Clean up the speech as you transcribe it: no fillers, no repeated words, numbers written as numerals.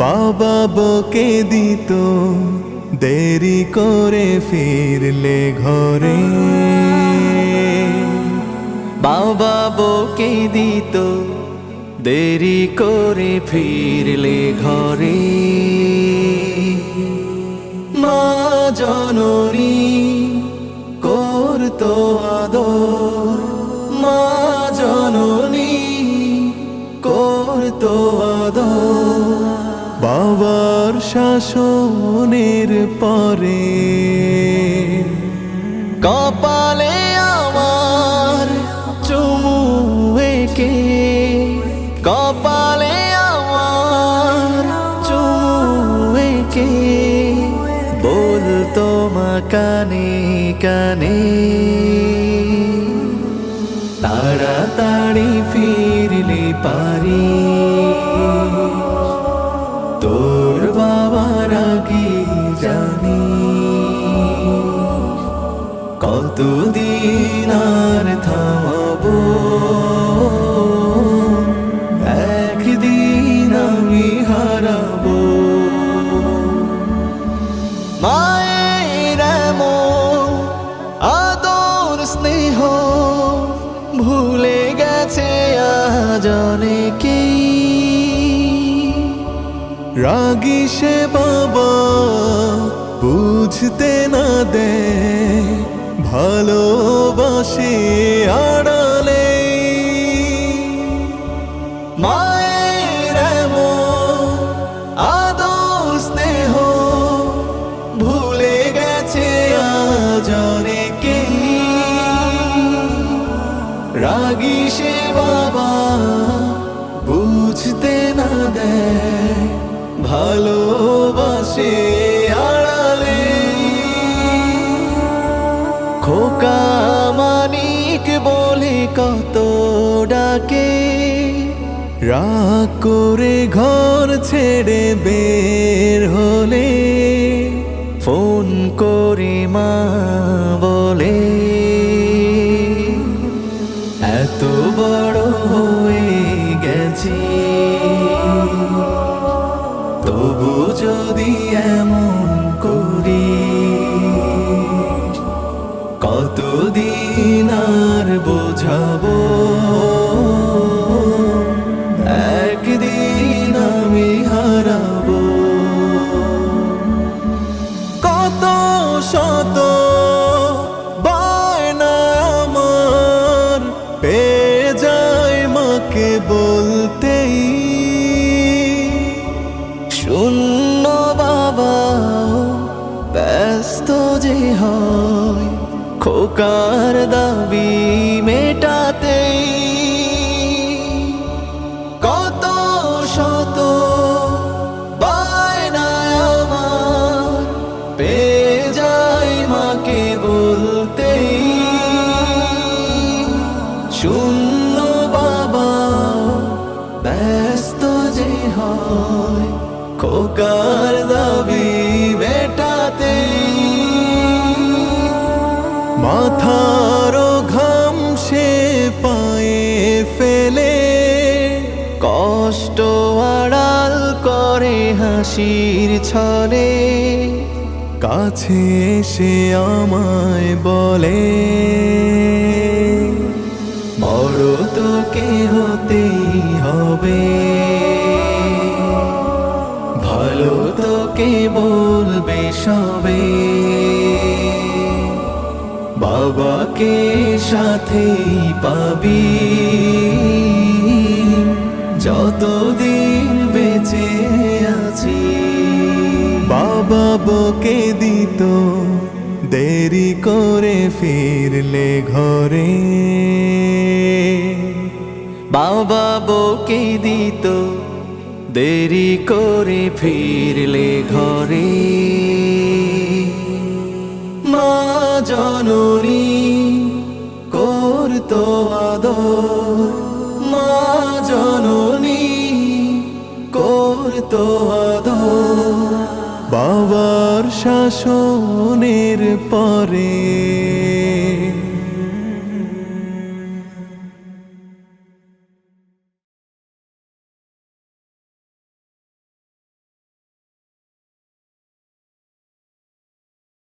বাবা বকে দিত দেরি করে ফিরলে ঘরে, বাবা বকে দিত দেরি করে ফিরলে ঘরে। মা জননী করতো আদর, মা জননী করতো আদর। বাবার শাসনের পরে কপালে আমার চুমু এঁকে, কপালে আমার চুমু এঁকে বলতো মা কানে কানে, তাড়াতাড়ি ফিরলে পারি, তোর বাবার আগে জানি। কতদিন আর থামাবো, একদিন আমি হারাবো। মায়ের এমন আদর স্নেহ ভুলে গেছে আজ অনেকেই। রাগী সে বাবা বুঝতে না দেয়, ভালোবাসে আড়ালে। মায়ের এমন আদর স্নেহ ভুলে গেছে আজ অনেকেই। রাগী সে বাবা বুঝতে না দেয়, ভালোবাসে আড়ালে। খোকা মানিক বলে কত ডাকে, রাগ করে ঘর ছেড়ে বের হলে ফোন করে মা বলে, এত বড় হয়ে গেছি তবু যদি এমন করি, কতদিন আর বোঝাবো, একদিন আমি হারাবো। কত শত বায়না আমার পেয়ে যায় মাকে বলতেই। শূন্য বাবা ব্যস্ত যে হয় খোকার দাবি মেটাতেই। কত শত বায়না আমার পেয়ে যায় মাকে বলতেই। শূন্য বাবা ব্যস্ত যে হয় খোকার দাবি মেটাতেই। মাথার ঘাম সে পায়ে ফেলে, কষ্ট আড়াল করে হাসির ছলে। কাছে এসে আমায় বলে, বড় তোকে হতেই হবে, ভালো তোকে বলবে সবে। বাবাকে সাথেই পাবি যতদিন বেঁচে আছি। বাবা বকে দিত দেরি করে ফিরলে ঘরে, বাবা বকে দিত দেরি করে ফিরলে ঘরে। মা জননী করতো আদর, মা জননী করতো আদর। বাবার শাসনের পরে